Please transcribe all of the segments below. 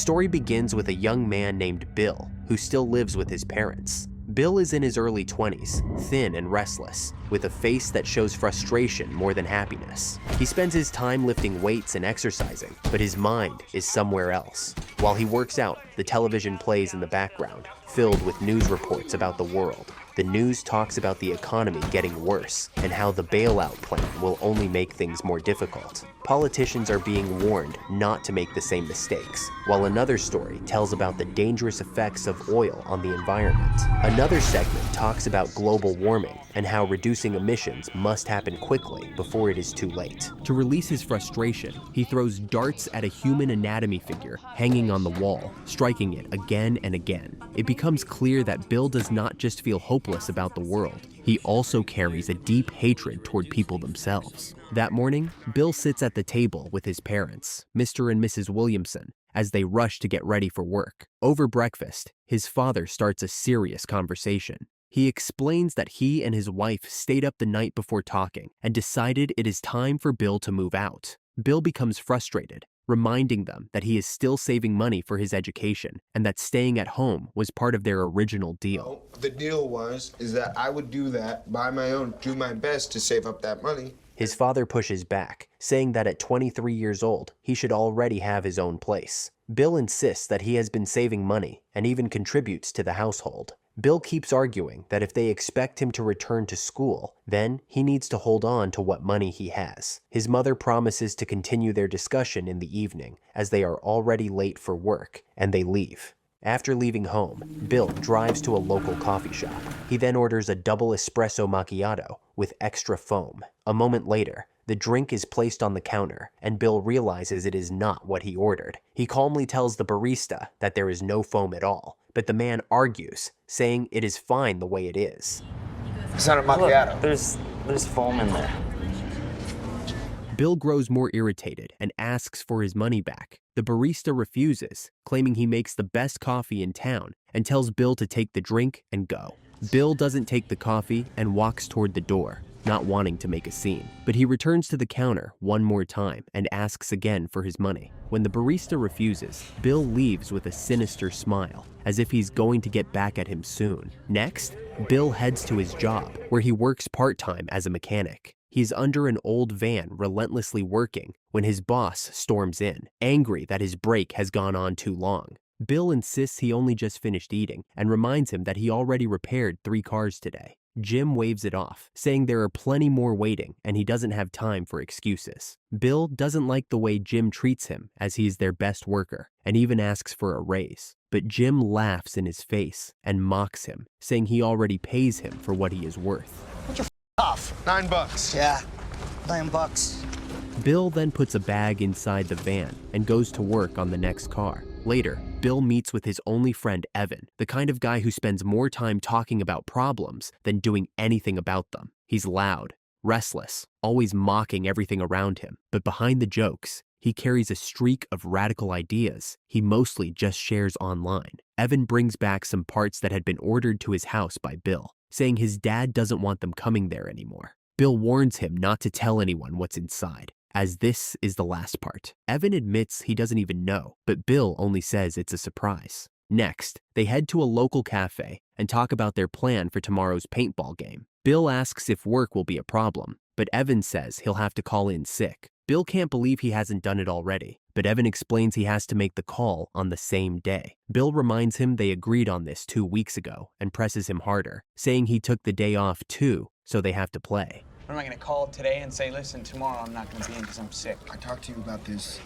story begins with a young man named Bill, who still lives with his parents. Bill is in his early 20s, thin and restless, with a face that shows frustration more than happiness. He spends his time lifting weights and exercising, but his mind is somewhere else. While he works out, the television plays in the background, filled with news reports about the world. The news talks about the economy getting worse and how the bailout plan will only make things more difficult. Politicians are being warned not to make the same mistakes, while another story tells about the dangerous effects of oil on the environment. Another segment talks about global warming and how reducing emissions must happen quickly before it is too late. To release his frustration, he throws darts at a human anatomy figure hanging on the wall, striking it again and again. It becomes clear that Bill does not just feel hopeless about the world, he also carries a deep hatred toward people themselves. That morning, Bill sits at the table with his parents, Mr. and Mrs. Williamson, as they rush to get ready for work. Over breakfast, his father starts a serious conversation. He explains that he and his wife stayed up the night before talking and decided it is time for Bill to move out. Bill becomes frustrated, reminding them that he is still saving money for his education and that staying at home was part of their original deal. The deal is that I would do that by my own, do my best to save up that money. His father pushes back, saying that at 23 years old, he should already have his own place. Bill insists that he has been saving money and even contributes to the household. Bill keeps arguing that if they expect him to return to school, then he needs to hold on to what money he has. His mother promises to continue their discussion in the evening, as they are already late for work, and they leave. After leaving home, Bill drives to a local coffee shop. He then orders a double espresso macchiato with extra foam. A moment later, the drink is placed on the counter, and Bill realizes it is not what he ordered. He calmly tells the barista that there is no foam at all, but the man argues, saying it is fine the way it is. It's not a macchiato. Look, there's foam in there. Bill grows more irritated and asks for his money back. The barista refuses, claiming he makes the best coffee in town, and tells Bill to take the drink and go. Bill doesn't take the coffee and walks toward the door, not wanting to make a scene. But he returns to the counter one more time and asks again for his money. When the barista refuses, Bill leaves with a sinister smile, as if he's going to get back at him soon. Next, Bill heads to his job, where he works part-time as a mechanic. He's under an old van relentlessly working when his boss storms in, angry that his break has gone on too long. Bill insists he only just finished eating and reminds him that he already repaired 3 cars today. Jim waves it off, saying there are plenty more waiting and he doesn't have time for excuses. Bill doesn't like the way Jim treats him, as he's their best worker, and even asks for a raise. But Jim laughs in his face and mocks him, saying he already pays him for what he is worth. Off. $9. Yeah, $9. Bill then puts a bag inside the van and goes to work on the next car. Later, Bill meets with his only friend Evan, the kind of guy who spends more time talking about problems than doing anything about them. He's loud, restless, always mocking everything around him, but behind the jokes, he carries a streak of radical ideas he mostly just shares online. Evan brings back some parts that had been ordered to his house by Bill, saying his dad doesn't want them coming there anymore. Bill warns him not to tell anyone what's inside, as this is the last part. Evan admits he doesn't even know, but Bill only says it's a surprise. Next, they head to a local cafe and talk about their plan for tomorrow's paintball game. Bill asks if work will be a problem, but Evan says he'll have to call in sick. Bill can't believe he hasn't done it already, but Evan explains he has to make the call on the same day. Bill reminds him they agreed on this 2 weeks ago and presses him harder, saying he took the day off too, so they have to play. What am I going to call today and say, listen, tomorrow I'm not going to be in because I'm sick? I talked to you about this.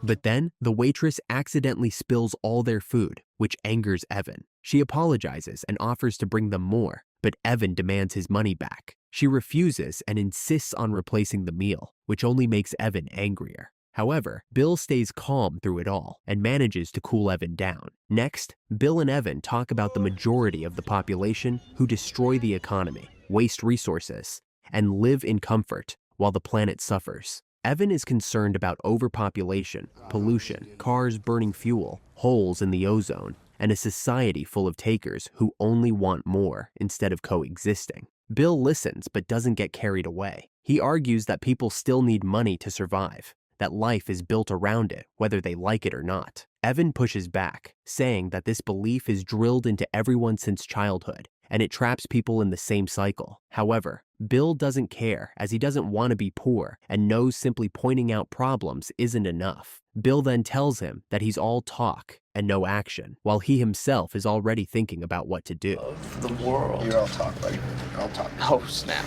But then, the waitress accidentally spills all their food, which angers Evan. She apologizes and offers to bring them more, but Evan demands his money back. She refuses and insists on replacing the meal, which only makes Evan angrier. However, Bill stays calm through it all and manages to cool Evan down. Next, Bill and Evan talk about the majority of the population who destroy the economy, waste resources, and live in comfort while the planet suffers. Evan is concerned about overpopulation, pollution, cars burning fuel, holes in the ozone, and a society full of takers who only want more instead of coexisting. Bill listens but doesn't get carried away. He argues that people still need money to survive. that life is built around it, whether they like it or not. Evan pushes back, saying that this belief is drilled into everyone since childhood, and it traps people in the same cycle. However, Bill doesn't care, as he doesn't want to be poor and knows simply pointing out problems isn't enough. Bill then tells him that he's all talk and no action, while he himself is already thinking about what to do. The world. You're all talk, buddy. You're all talk. Oh, snap.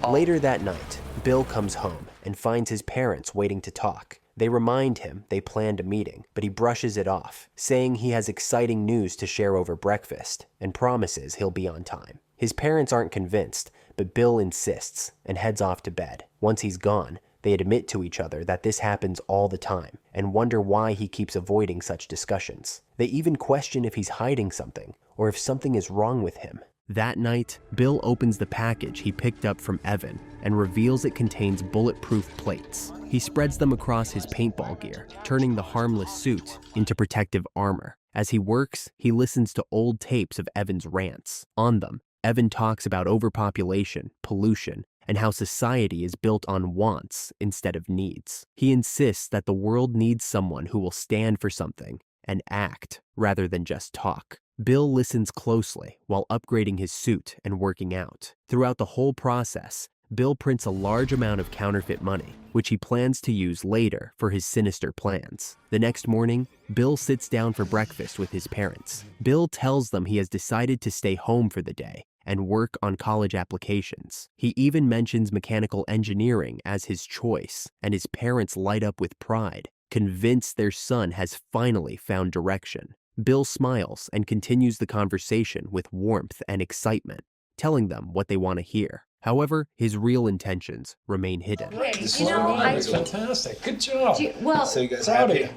Later that night, Bill comes home and finds his parents waiting to talk. They remind him they planned a meeting, but he brushes it off, saying he has exciting news to share over breakfast and promises he'll be on time. His parents aren't convinced, but Bill insists and heads off to bed. Once he's gone, they admit to each other that this happens all the time and wonder why he keeps avoiding such discussions. They even question if he's hiding something or if something is wrong with him. That night, Bill opens the package he picked up from Evan and reveals it contains bulletproof plates. He spreads them across his paintball gear, turning the harmless suit into protective armor. As he works, he listens to old tapes of Evan's rants. On them, Evan talks about overpopulation, pollution, and how society is built on wants instead of needs. He insists that the world needs someone who will stand for something and act rather than just talk. Bill listens closely while upgrading his suit and working out. Throughout the whole process, Bill prints a large amount of counterfeit money, which he plans to use later for his sinister plans. The next morning, Bill sits down for breakfast with his parents. Bill tells them he has decided to stay home for the day and work on college applications. He even mentions mechanical engineering as his choice, and his parents light up with pride, convinced their son has finally found direction. Bill smiles and continues the conversation with warmth and excitement, telling them what they want to hear. However, his real intentions remain hidden. That's fantastic. Good job. So you guys Proud of happy? you.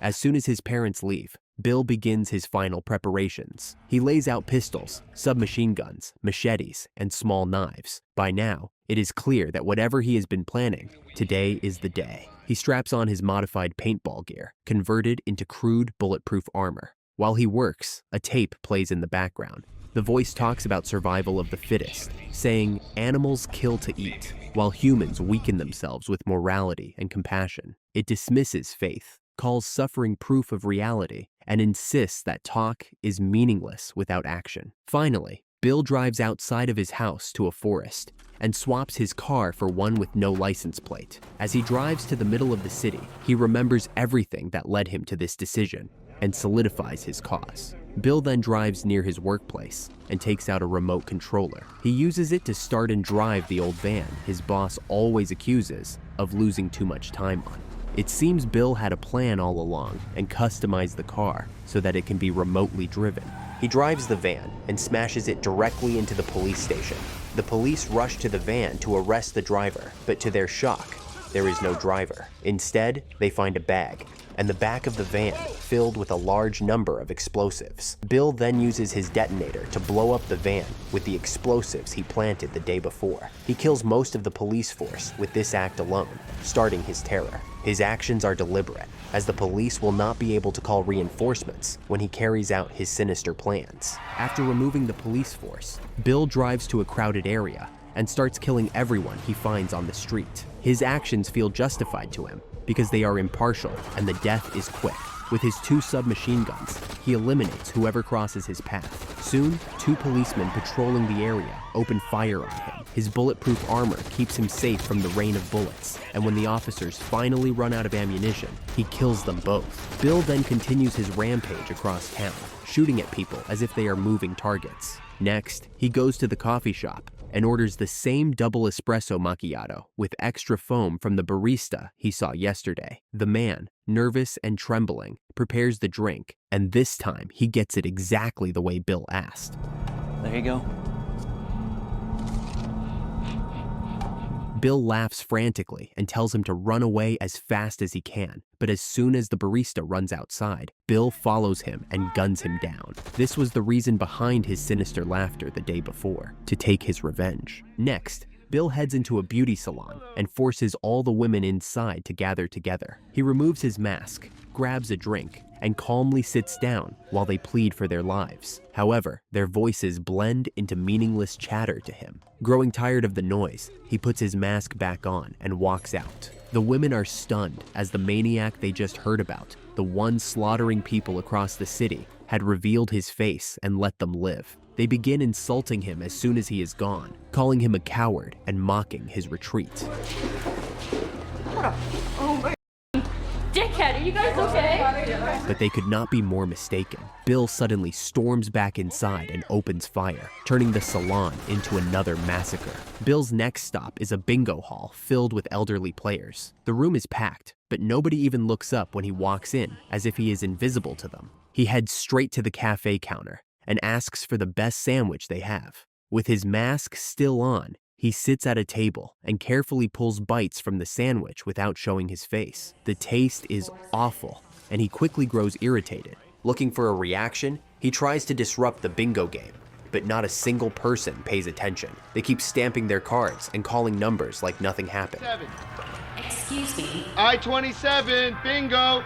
As soon as his parents leave, Bill begins his final preparations. He lays out pistols, submachine guns, machetes, and small knives. By now, it is clear that whatever he has been planning, today is the day. He straps on his modified paintball gear, converted into crude bulletproof armor. While he works, a tape plays in the background. The voice talks about survival of the fittest, saying animals kill to eat, while humans weaken themselves with morality and compassion. It dismisses faith, calls suffering proof of reality, and insists that talk is meaningless without action. Finally, Bill drives outside of his house to a forest and swaps his car for one with no license plate. As he drives to the middle of the city, he remembers everything that led him to this decision and solidifies his cause. Bill then drives near his workplace and takes out a remote controller. He uses it to start and drive the old van his boss always accuses of losing too much time on. It seems Bill had a plan all along and customized the car so that it can be remotely driven. He drives the van and smashes it directly into the police station. The police rush to the van to arrest the driver, but to their shock, there is no driver. Instead, they find a bag, and the back of the van filled with a large number of explosives. Bill then uses his detonator to blow up the van with the explosives he planted the day before. He kills most of the police force with this act alone, starting his terror. His actions are deliberate, as the police will not be able to call reinforcements when he carries out his sinister plans. After removing the police force, Bill drives to a crowded area and starts killing everyone he finds on the street. His actions feel justified to him because they are impartial and the death is quick. With his 2 submachine guns, he eliminates whoever crosses his path. Soon, 2 policemen patrolling the area open fire on him. His bulletproof armor keeps him safe from the rain of bullets, and when the officers finally run out of ammunition, he kills them both. Bill then continues his rampage across town, shooting at people as if they are moving targets. Next, he goes to the coffee shop and orders the same double espresso macchiato with extra foam from the barista he saw yesterday. The man, nervous and trembling, prepares the drink, and this time he gets it exactly the way Bill asked. There you go. Bill laughs frantically and tells him to run away as fast as he can, but as soon as the barista runs outside, Bill follows him and guns him down. This was the reason behind his sinister laughter the day before, to take his revenge. Next, Bill heads into a beauty salon and forces all the women inside to gather together. He removes his mask, grabs a drink, and calmly sits down while they plead for their lives. However, their voices blend into meaningless chatter to him. Growing tired of the noise, he puts his mask back on and walks out. The women are stunned as the maniac they just heard about, the one slaughtering people across the city, had revealed his face and let them live. They begin insulting him as soon as he is gone, calling him a coward and mocking his retreat. Oh my dickhead, are you guys okay? But they could not be more mistaken. Bill suddenly storms back inside and opens fire, turning the salon into another massacre. Bill's next stop is a bingo hall filled with elderly players. The room is packed, but nobody even looks up when he walks in, as if he is invisible to them. He heads straight to the cafe counter and asks for the best sandwich they have. With his mask still on, he sits at a table and carefully pulls bites from the sandwich without showing his face. The taste is awful, and he quickly grows irritated. Looking for a reaction, he tries to disrupt the bingo game, but not a single person pays attention. They keep stamping their cards and calling numbers like nothing happened. Excuse me. I-27, bingo!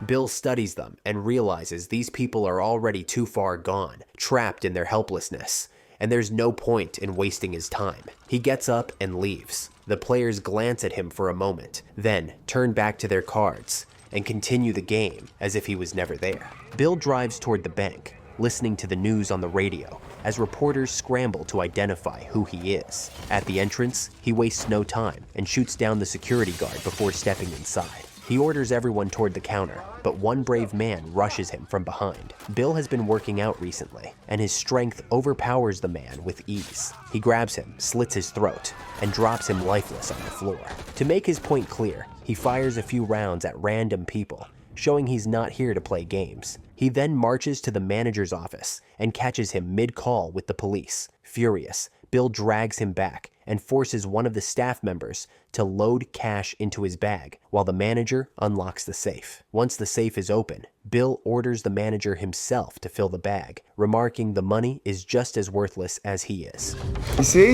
Bill studies them and realizes these people are already too far gone, trapped in their helplessness, and there's no point in wasting his time. He gets up and leaves. The players glance at him for a moment, then turn back to their cards and continue the game as if he was never there. Bill drives toward the bank, listening to the news on the radio as reporters scramble to identify who he is. At the entrance, he wastes no time and shoots down the security guard before stepping inside. He orders everyone toward the counter, but one brave man rushes him from behind. Bill has been working out recently, and his strength overpowers the man with ease. He grabs him, slits his throat, and drops him lifeless on the floor. To make his point clear, he fires a few rounds at random people, showing he's not here to play games. He then marches to the manager's office and catches him mid-call with the police. Furious, Bill drags him back and forces one of the staff members to load cash into his bag while the manager unlocks the safe. Once the safe is open, Bill orders the manager himself to fill the bag, remarking the money is just as worthless as he is. You see?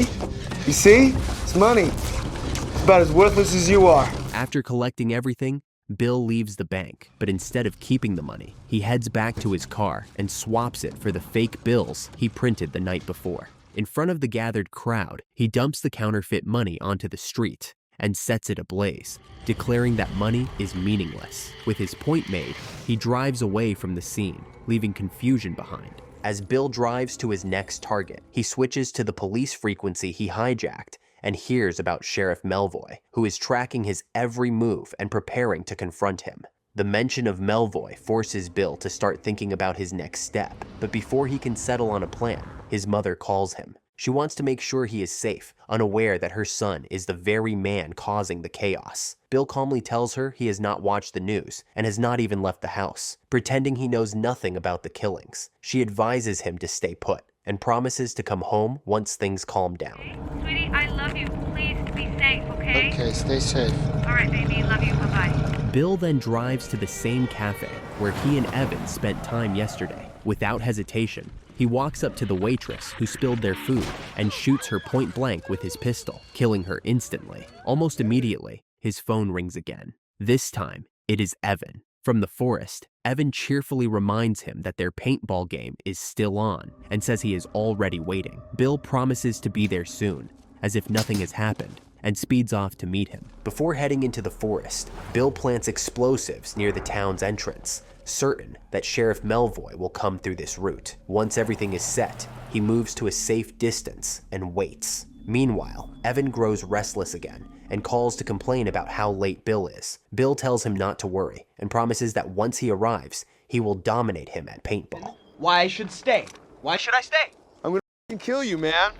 You see? It's money. It's about as worthless as you are. After collecting everything, Bill leaves the bank, but instead of keeping the money, he heads back to his car and swaps it for the fake bills he printed the night before. In front of the gathered crowd, he dumps the counterfeit money onto the street and sets it ablaze, declaring that money is meaningless. With his point made, he drives away from the scene, leaving confusion behind. As Bill drives to his next target, he switches to the police frequency he hijacked and hears about Sheriff Melvoy, who is tracking his every move and preparing to confront him. The mention of Melvoy forces Bill to start thinking about his next step, but before he can settle on a plan, his mother calls him. She wants to make sure he is safe, unaware that her son is the very man causing the chaos. Bill calmly tells her he has not watched the news and has not even left the house, pretending he knows nothing about the killings. She advises him to stay put and promises to come home once things calm down. Sweetie, I love you. Please be safe, okay? Okay, stay safe. All right, baby. Love you. Bye-bye. Bill then drives to the same cafe where he and Evan spent time yesterday. Without hesitation, he walks up to the waitress who spilled their food and shoots her point blank with his pistol, killing her instantly. Almost immediately, his phone rings again. This time, it is Evan. From the forest, Evan cheerfully reminds him that their paintball game is still on and says he is already waiting. Bill promises to be there soon, as if nothing has happened, and speeds off to meet him. Before heading into the forest, Bill plants explosives near the town's entrance, certain that Sheriff Melvoy will come through this route. Once everything is set, he moves to a safe distance and waits. Meanwhile, Evan grows restless again and calls to complain about how late Bill is. Bill tells him not to worry and promises that once he arrives, he will dominate him at paintball. Why I should stay? Why should I stay? I'm gonna kill you, man.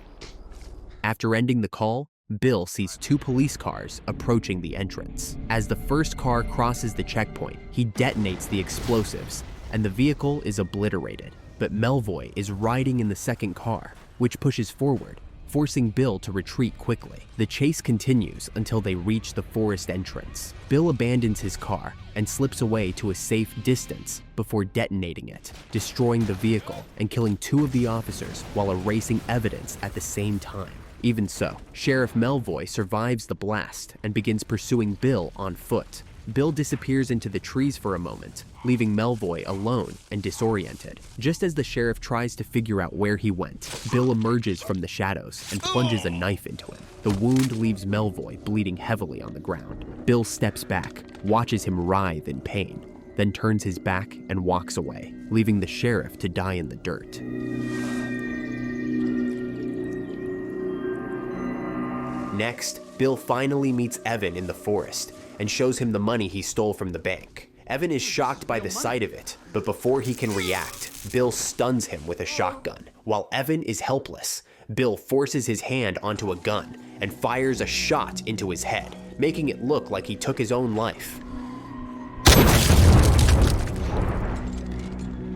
After ending the call, Bill sees two police cars approaching the entrance. As the first car crosses the checkpoint, he detonates the explosives, and the vehicle is obliterated. But Melvoy is riding in the second car, which pushes forward, forcing Bill to retreat quickly. The chase continues until they reach the forest entrance. Bill abandons his car and slips away to a safe distance before detonating it, destroying the vehicle and killing two of the officers while erasing evidence at the same time. Even so, Sheriff Melvoy survives the blast and begins pursuing Bill on foot. Bill disappears into the trees for a moment, leaving Melvoy alone and disoriented. Just as the sheriff tries to figure out where he went, Bill emerges from the shadows and plunges a knife into him. The wound leaves Melvoy bleeding heavily on the ground. Bill steps back, watches him writhe in pain, then turns his back and walks away, leaving the sheriff to die in the dirt. Next, Bill finally meets Evan in the forest and shows him the money he stole from the bank. Evan is shocked by the sight of it, but before he can react, Bill stuns him with a shotgun. While Evan is helpless, Bill forces his hand onto a gun and fires a shot into his head, making it look like he took his own life.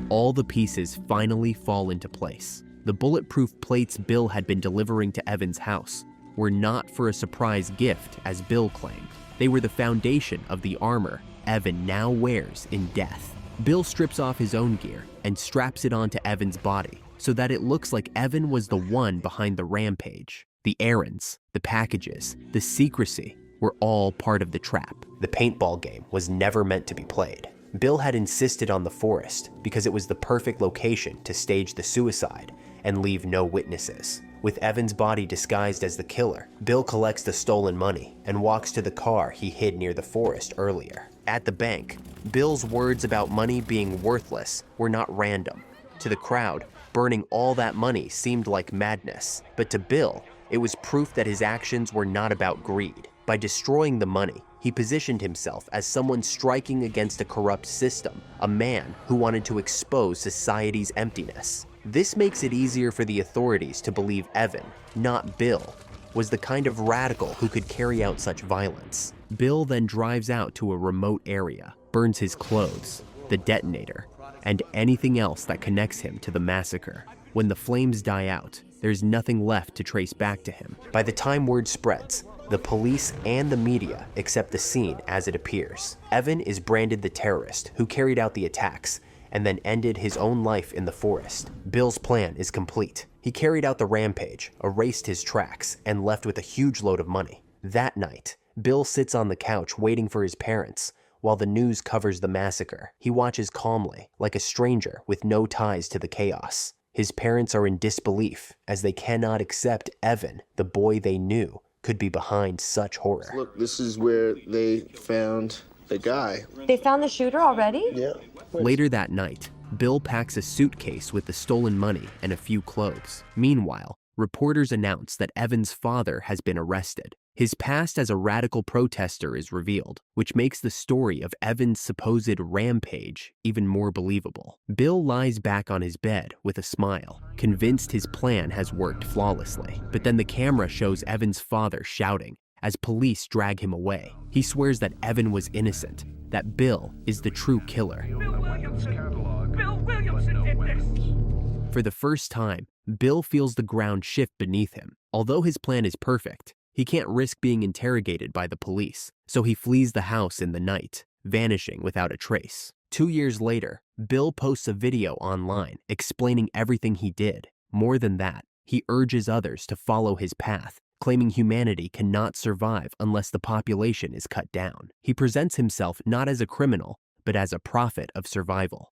All the pieces finally fall into place. The bulletproof plates Bill had been delivering to Evan's house were not for a surprise gift, as Bill claimed. They were the foundation of the armor Evan now wears in death. Bill strips off his own gear and straps it onto Evan's body so that it looks like Evan was the one behind the rampage. The errands, the packages, the secrecy were all part of the trap. The paintball game was never meant to be played. Bill had insisted on the forest because it was the perfect location to stage the suicide and leave no witnesses. With Evan's body disguised as the killer, Bill collects the stolen money and walks to the car he hid near the forest earlier. At the bank, Bill's words about money being worthless were not random. To the crowd, burning all that money seemed like madness, but to Bill, it was proof that his actions were not about greed. By destroying the money, he positioned himself as someone striking against a corrupt system, a man who wanted to expose society's emptiness. This makes it easier for the authorities to believe Evan, not Bill, was the kind of radical who could carry out such violence. Bill then drives out to a remote area, burns his clothes, the detonator, and anything else that connects him to the massacre. When the flames die out, there's nothing left to trace back to him. By the time word spreads, the police and the media accept the scene as it appears. Evan is branded the terrorist who carried out the attacks and then ended his own life in the forest. Bill's plan is complete. He carried out the rampage, erased his tracks, and left with a huge load of money. That night, Bill sits on the couch waiting for his parents while the news covers the massacre. He watches calmly, like a stranger with no ties to the chaos. His parents are in disbelief as they cannot accept Evan, the boy they knew, could be behind such horror. Look, this is where they found the guy. They found the shooter already? Yeah. Later that night, Bill packs a suitcase with the stolen money and a few clothes. Meanwhile, reporters announce that Evan's father has been arrested. His past as a radical protester is revealed, which makes the story of Evan's supposed rampage even more believable. Bill lies back on his bed with a smile, convinced his plan has worked flawlessly. But then the camera shows Evan's father shouting as police drag him away. He swears that Evan was innocent, that Bill is the true killer. Bill Williamson! Bill Williamson did this! For the first time, Bill feels the ground shift beneath him. Although his plan is perfect, he can't risk being interrogated by the police, so he flees the house in the night, vanishing without a trace. 2 years later, Bill posts a video online explaining everything he did. More than that, he urges others to follow his path, claiming humanity cannot survive unless the population is cut down. He presents himself not as a criminal, but as a prophet of survival.